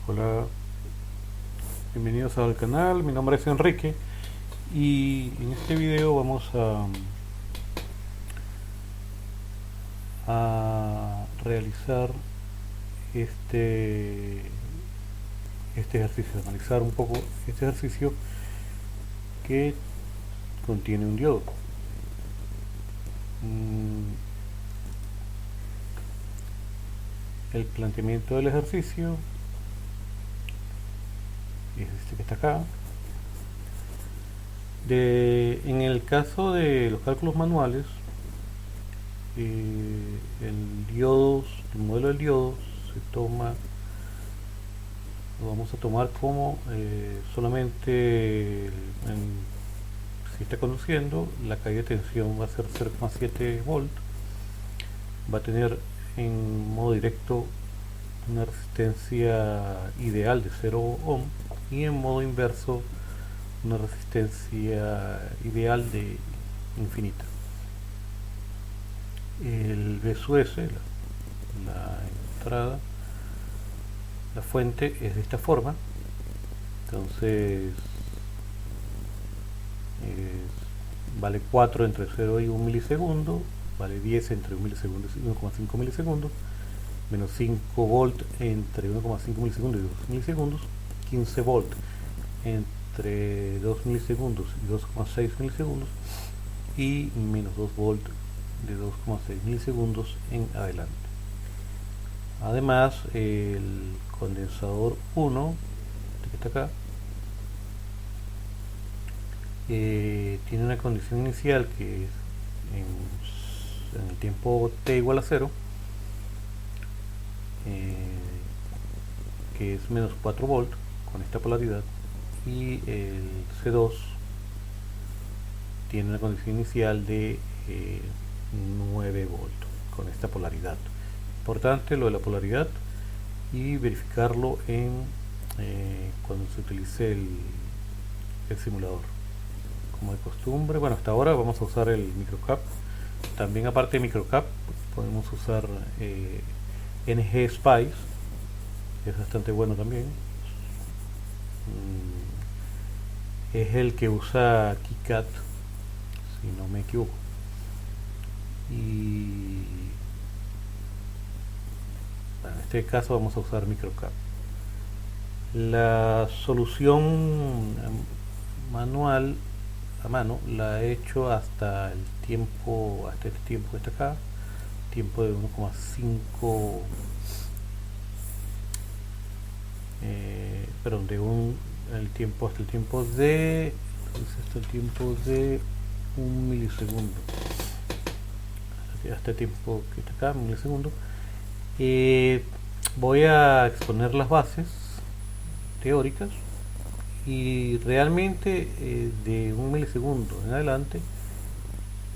Hola, bienvenidos al canal, mi nombre es Enrique y en este video vamos a realizar este, este ejercicio, analizar un poco este ejercicio que contiene un diodo. El planteamiento del ejercicio es este que está acá. En el caso de los cálculos manuales, el modelo del diodo se toma, lo vamos a tomar como solamente si está conduciendo, la caída de tensión va a ser 0,7 volt, va a tener en modo directo una resistencia ideal de 0 ohm y en modo inverso una resistencia ideal de infinita. El B sub S, la entrada, la fuente es de esta forma, entonces vale 4 entre 0 y 1 milisegundo, vale 10 entre 1 milisegundo y 1,5 milisegundos, menos 5 volt entre 1,5 milisegundos y 2 milisegundos, 15 volt entre 2 milisegundos y 2,6 milisegundos y menos 2 volt de 2,6 milisegundos en adelante. Además, el condensador 1, que está acá, tiene una condición inicial que es en el tiempo t igual a 0, que es menos 4 volt con esta polaridad, y el C2 tiene una condición inicial de 9 volt con esta polaridad. Importante lo de la polaridad y verificarlo cuando se utilice el simulador. Como de costumbre, bueno, hasta ahora vamos a usar el microcap. También, aparte de microcap, podemos usar NG Spice, que es bastante bueno también. Es el que usa KiCad, si no me equivoco. Y bueno, en este caso vamos a usar microcap. La solución manual a mano la he hecho hasta el tiempo, hasta este tiempo que está acá, tiempo de 1,5, perdón, el tiempo hasta el tiempo de, hasta el tiempo de 1 milisegundo, hasta el tiempo que está acá, 1 milisegundo. Voy a exponer las bases teóricas y realmente de 1 milisegundo en adelante,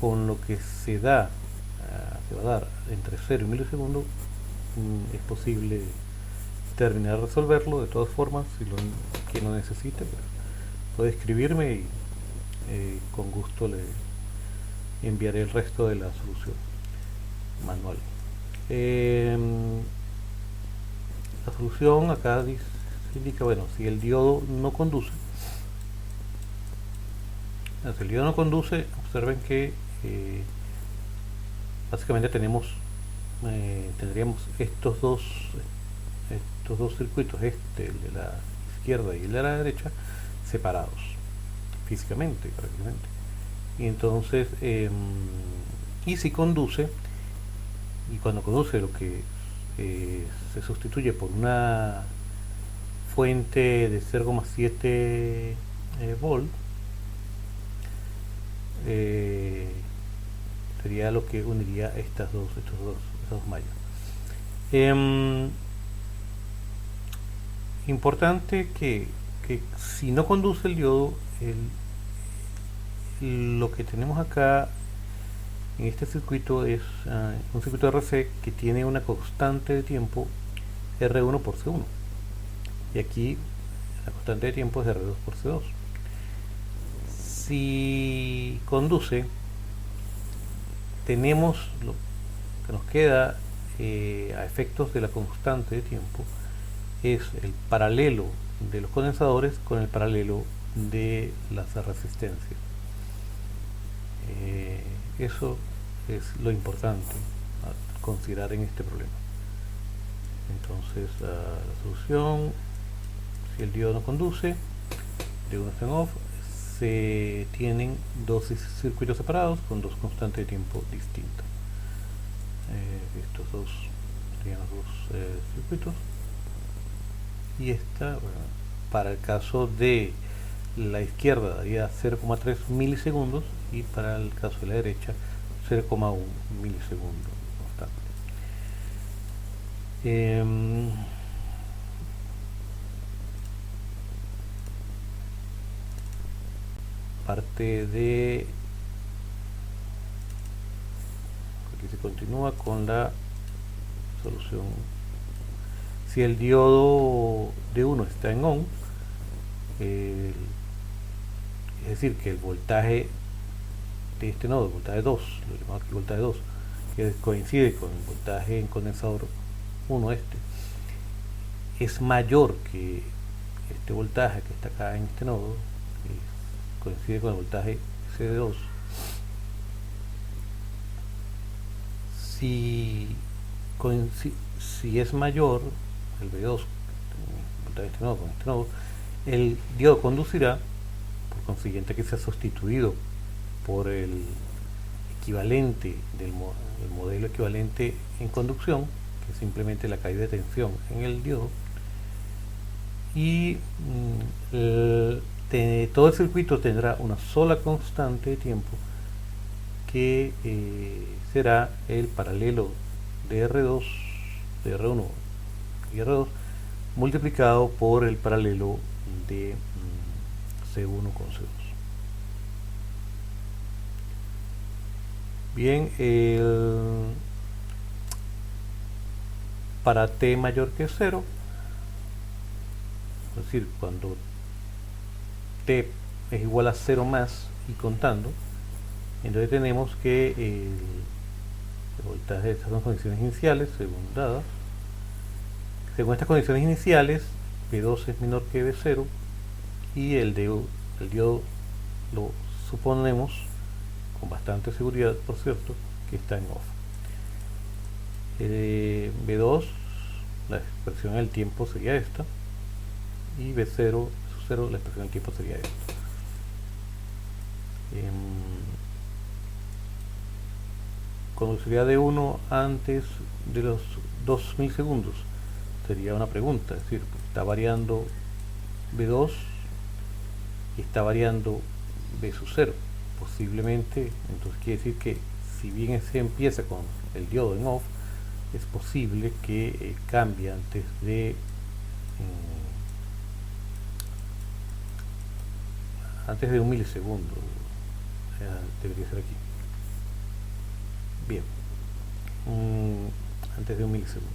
con lo que se va a dar entre 0 y 1 milisegundo, es posible terminar de resolverlo. De todas formas, si quien lo necesite, pues, puede escribirme y con gusto le enviaré el resto de la solución manual. La solución acá indica, bueno, si el diodo no conduce, observen que básicamente tendríamos estos dos circuitos, el de la izquierda y el de la derecha, separados físicamente prácticamente. Y entonces, y si conduce, y cuando conduce, lo que se sustituye por una fuente de 0,7 volt, sería lo que uniría estos dos mallas. Importante que si no conduce el diodo, lo que tenemos acá en este circuito es un circuito RC que tiene una constante de tiempo R1 por C1, y aquí la constante de tiempo es R2 por C2. Si conduce, tenemos lo que nos queda a efectos de la constante de tiempo, es el paralelo de los condensadores con el paralelo de las resistencias. Eso es lo importante a considerar en este problema. Entonces, la solución, si el diodo no conduce, de uno está en off, se tienen dos circuitos separados con dos constantes de tiempo distintas. Estos dos serían los dos circuitos. Y esta, bueno, para el caso de la izquierda daría 0,3 milisegundos y para el caso de la derecha 0,1 milisegundos constante. Parte de aquí se continúa con la solución. Si el diodo de 1 está en on, es decir, que el voltaje de este nodo, el voltaje 2, lo llamamos aquí voltaje 2, que coincide con el voltaje en condensador 1, es mayor que este voltaje que está acá en este nodo, que coincide con el voltaje CD2. Si es mayor el V2, el voltaje de este nodo con este nodo, el diodo conducirá, por consiguiente que sea sustituido por el equivalente del modelo equivalente en conducción, que es simplemente la caída de tensión en el diodo, y todo el circuito tendrá una sola constante de tiempo que será el paralelo de R2, de R1 y R2 multiplicado por el paralelo de C1 con C2. Bien, para t mayor que 0, es decir, cuando t es igual a 0 más y contando, entonces tenemos que el voltaje de estas son condiciones iniciales, según dadas. Según estas condiciones iniciales, V2 es menor que V0 y el diodo lo suponemos con bastante seguridad, por cierto, que está en off. V2, la expresión del tiempo sería esta, y V0, la expresión del tiempo sería esta. Conduciría de 1 antes de los 2 milisegundos, sería una pregunta, es decir, está variando V2 y está variando V0. Posiblemente, entonces quiere decir que si bien se empieza con el diodo en off, es posible que cambie antes de un milisegundo. Debería ser aquí. Bien, antes de un milisegundo.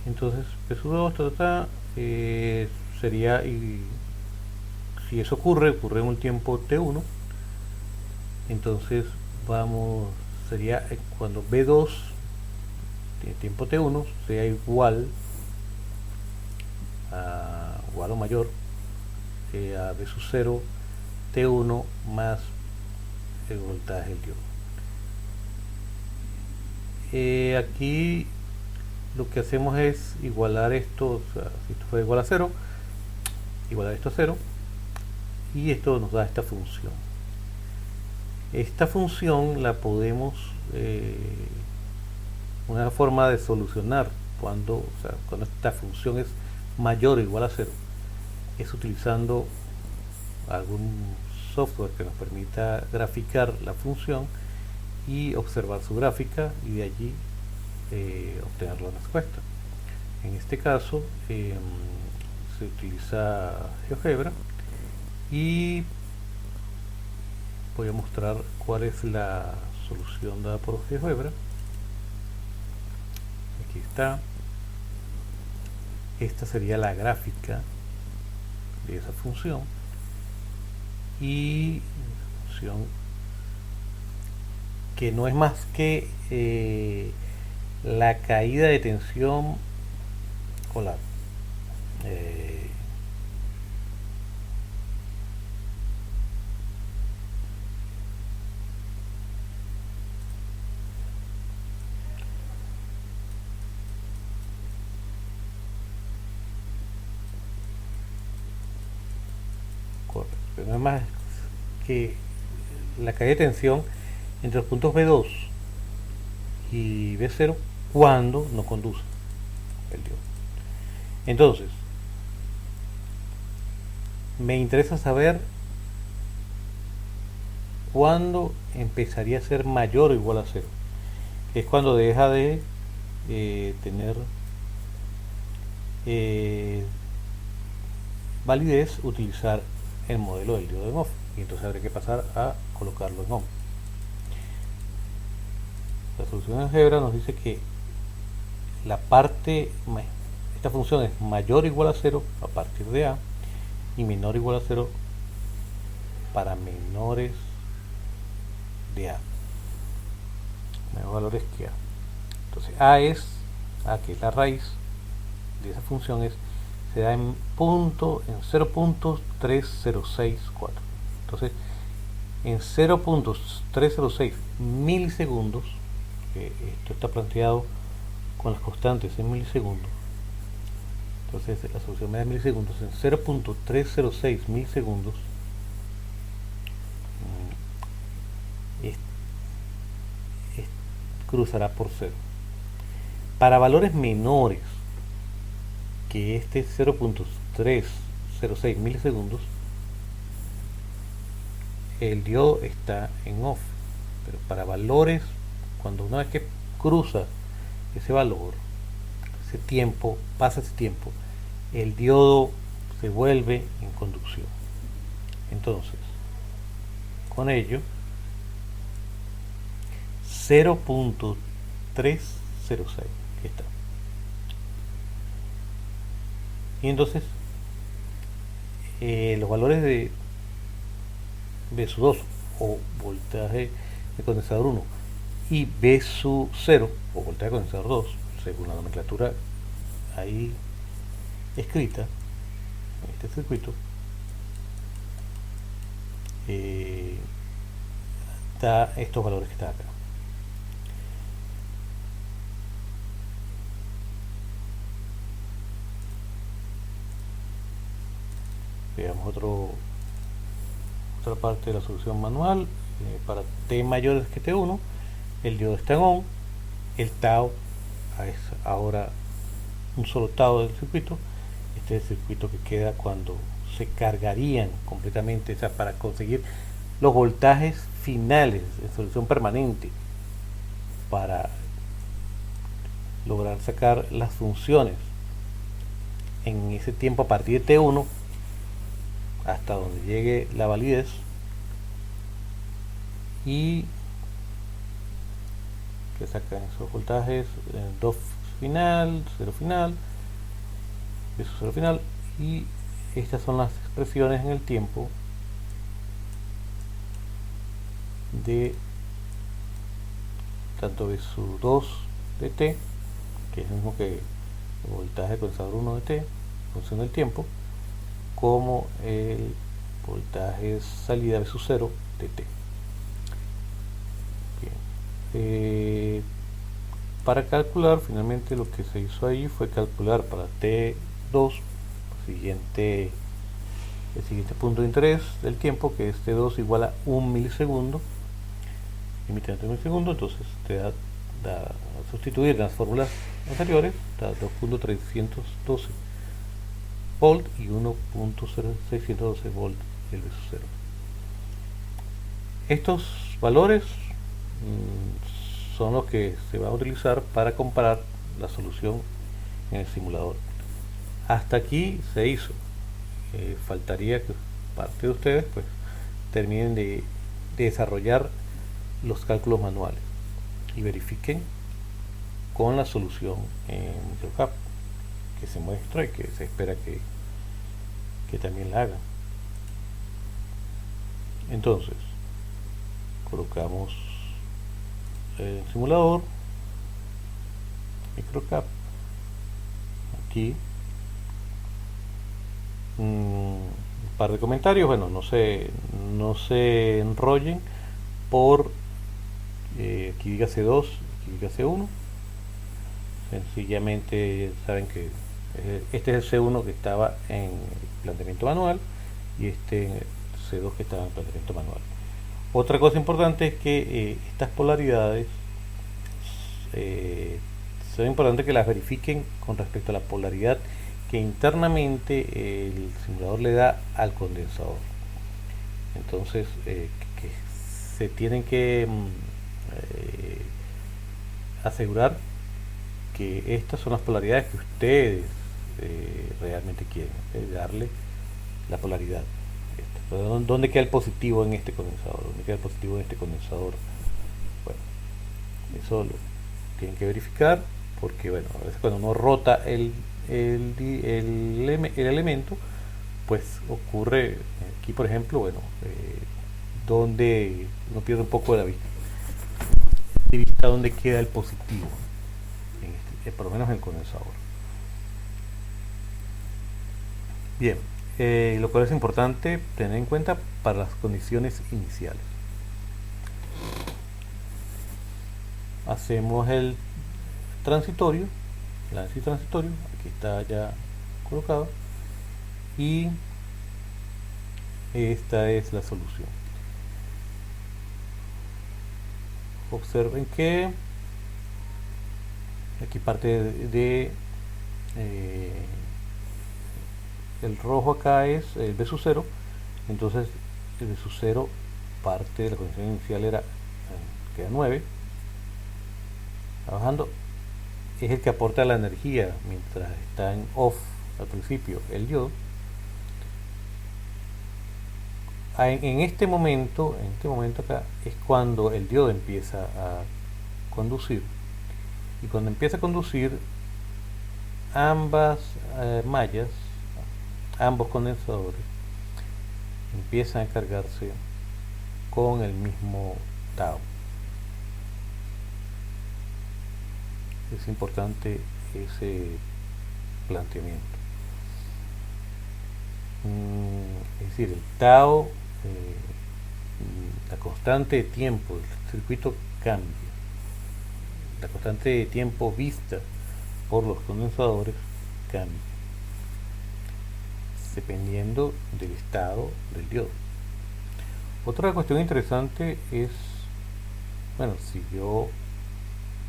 Entonces P2 sería, y si eso ocurre en un tiempo T1, entonces sería cuando V2 de tiempo T1 sea igual o mayor a V0 T1 más el voltaje del diodo. Aquí lo que hacemos es igualar esto, o sea, si esto fuera igual a 0, igualar esto a 0, y esto nos da esta función. Esta función la podemos, una forma de solucionar cuando esta función es mayor o igual a 0, es utilizando algún software que nos permita graficar la función y observar su gráfica y de allí obtener la respuesta. En este caso se utiliza GeoGebra y voy a mostrar cuál es la solución dada por GeoGebra. Aquí está. Esta sería la gráfica de esa función, y función que no es más que la caída de tensión escolar. Eh, Correcto, pero no es más que la caída de tensión entre los puntos B2 y B0 cuando no conduce el diodo. Entonces, me interesa saber cuándo empezaría a ser mayor o igual a cero. Es cuando deja de tener eh, validez utilizar el modelo del diodo en off. Y entonces habría que pasar a colocarlo en on. La solución de álgebra nos dice que la parte, esta función es mayor o igual a cero a partir de A y menor o igual a cero para menores de A, menores valores que A. Entonces A que es la raíz de esa función, se da en 0.3064. Entonces en 0.306 milisegundos, que esto está planteado con las constantes en milisegundos, entonces la solución me da milisegundos. En 0.306 milisegundos es, cruzará por cero. Para valores menores que este 0.306 milisegundos, el diodo está en off. Pero para valores, cuando una vez que cruza ese valor, ese tiempo, pasa ese tiempo, el diodo se vuelve en conducción. Entonces, con ello, 0.306, aquí está. Y entonces, los valores de B sub 2 o voltaje de condensador 1 y B sub 0 o voltaje de condensador 2, según la nomenclatura ahí escrita en este circuito, da estos valores que están acá. Veamos otra parte de la solución manual. Para T mayores que T1, el diodo está en on, el tau es ahora un solo tau del circuito. Este es el circuito que queda cuando se cargarían completamente, o sea, para conseguir los voltajes finales en solución permanente, para lograr sacar las funciones en ese tiempo a partir de T1 hasta donde llegue la validez, y que sacan esos voltajes, 2 final, 0 final, eso 0 final, y estas son las expresiones en el tiempo de tanto B sub 2 de T, que es el mismo que el voltaje de condensador 1 de T, en función del tiempo, como el voltaje salida B sub 0 de T. Bien. Para calcular, finalmente lo que se hizo ahí fue calcular para T2 el siguiente punto de interés del tiempo, que es T2 igual a 1 milisegundo, límite de milisegundos. Entonces te da a sustituir las fórmulas anteriores, da 2.312 volt y 1.612 volt el B sub 0. Estos valores son los que se va a utilizar para comparar la solución en el simulador. Hasta aquí se hizo. Faltaría que parte de ustedes pues terminen de desarrollar los cálculos manuales y verifiquen con la solución en MicroCAP que se muestra y que se espera que también la hagan. Entonces colocamos el simulador, MicroCAP, aquí un par de comentarios. Bueno, no se enrollen por aquí diga C2, aquí diga C1. Sencillamente saben que este es el C1 que estaba en el planteamiento manual y este C2 que estaba en el planteamiento manual. Otra cosa importante es que estas polaridades son importantes que las verifiquen con respecto a la polaridad que internamente el simulador le da al condensador. Entonces, que se tienen que asegurar que estas son las polaridades que ustedes realmente quieren, darle la polaridad. ¿Dónde queda el positivo en este condensador? ¿Dónde queda el positivo en este condensador? Bueno, eso lo tienen que verificar porque, bueno, a veces cuando uno rota el elemento, pues ocurre aquí, por ejemplo, bueno, donde uno pierde un poco de la vista, de vista donde queda el positivo, por lo menos en el condensador. Bien, lo cual es importante tener en cuenta para las condiciones iniciales. Hacemos el transitorio, el análisis transitorio, aquí está ya colocado, y esta es la solución. Observen que aquí parte de el rojo acá es el B sub 0, entonces el B sub 0 parte de la condición inicial era queda 9, trabajando, es el que aporta la energía mientras está en off al principio el diodo. En este momento acá es cuando el diodo empieza a conducir, y cuando empieza a conducir ambas mallas, ambos condensadores empiezan a cargarse con el mismo tau. Es importante ese planteamiento. Es decir, el tau, la constante de tiempo del circuito cambia, la constante de tiempo vista por los condensadores cambia dependiendo del estado del diodo. Otra cuestión interesante es, bueno, si yo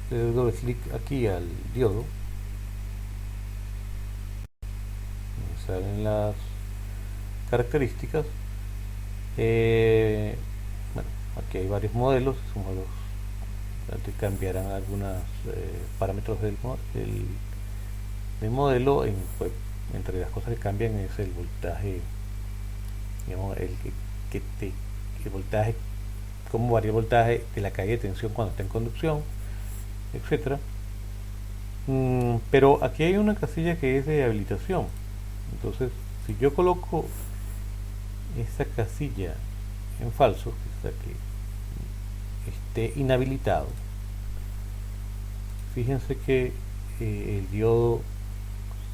le doy doble clic aquí al diodo, me salen las características. Bueno, aquí hay varios modelos, esos modelos cambiarán algunos parámetros del modelo. Pues, entre las cosas que cambian es el voltaje, digamos, el voltaje, cómo varía el voltaje de la caída de tensión cuando está en conducción, etcétera. Pero aquí hay una casilla que es de habilitación. Entonces, si yo coloco esa casilla en falso, o sea, que esté inhabilitado, fíjense que el diodo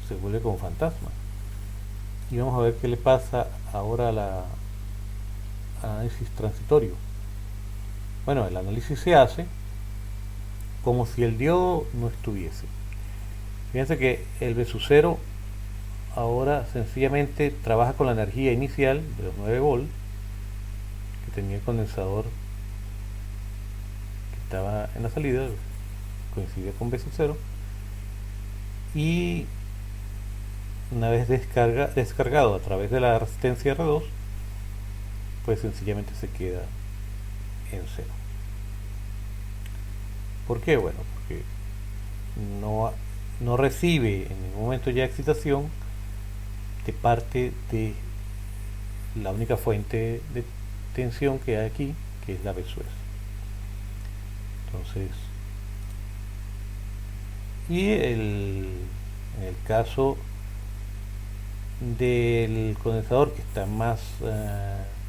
se vuelve como fantasma. Y vamos a ver qué le pasa ahora a la análisis transitorio. Bueno, el análisis se hace como si el diodo no estuviese. Fíjense que el B sub 0 ahora sencillamente trabaja con la energía inicial de los 9 volts que tenía el condensador que estaba en la salida, coincide con B sub 0, y una vez descargado a través de la resistencia R2, pues sencillamente se queda en cero. ¿Por qué? Bueno, porque no recibe en ningún momento ya excitación de parte de la única fuente de tensión que hay aquí, que es la B sub S. Entonces, y en el caso del condensador que está más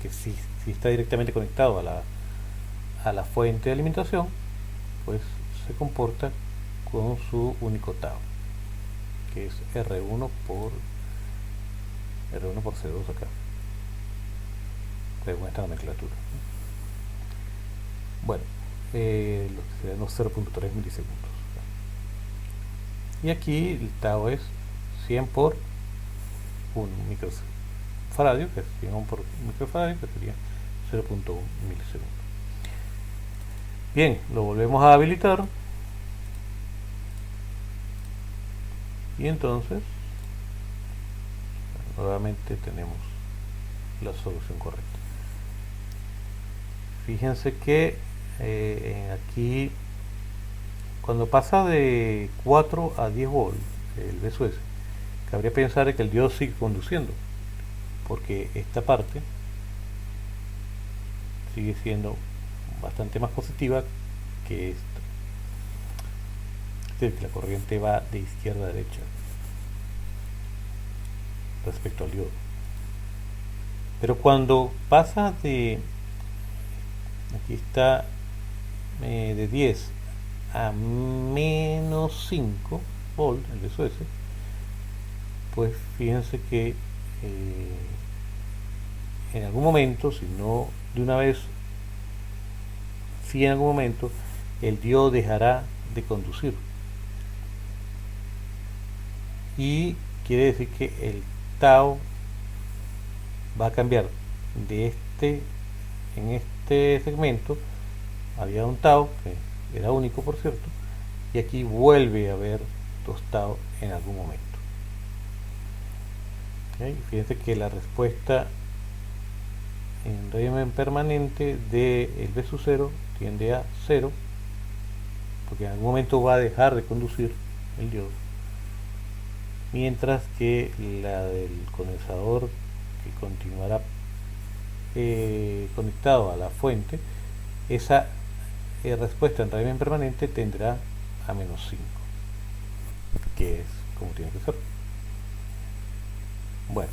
que sí está directamente conectado a la fuente de alimentación, pues se comporta con su único tau. que es R1 por C2 acá, según esta nomenclatura. Bueno, lo que serían los 0.3 milisegundos. Y aquí el tau es 100 por un microfaradio, que es 100 por microfaradio, que sería 0.1 milisegundos. Bien, lo volvemos a habilitar. Y entonces, nuevamente tenemos la solución correcta. Fíjense que aquí, cuando pasa de 4 a 10 volts el BSUS, cabría pensar que el diodo sigue conduciendo, porque esta parte sigue siendo bastante más positiva que esta. Es decir, que la corriente va de izquierda a derecha respecto al diodo. Pero cuando pasa de, aquí está, de 10 a menos 5 volt el BSUS, pues fíjense que en algún momento, si no de una vez, si en algún momento el diodo dejará de conducir, y quiere decir que el tau va a cambiar de en este segmento había un tau que era único, por cierto, y aquí vuelve a haber 2 tau en algún momento. ¿Okay? Fíjense que la respuesta en régimen permanente del B sub 0 tiende a 0, porque en algún momento va a dejar de conducir el diodo, mientras que la del condensador, que continuará conectado a la fuente, esa respuesta en régimen permanente tendrá a menos 5, que es como tiene que ser. Bueno,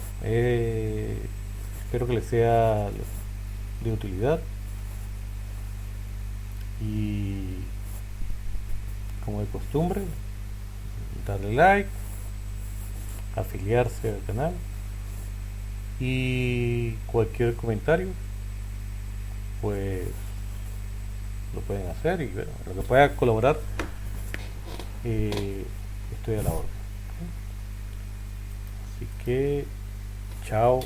espero que les sea de utilidad, y como de costumbre, darle like, afiliarse al canal, y cualquier comentario pues lo pueden hacer, y bueno, lo que pueda colaborar, estoy a la orden. Así que chao.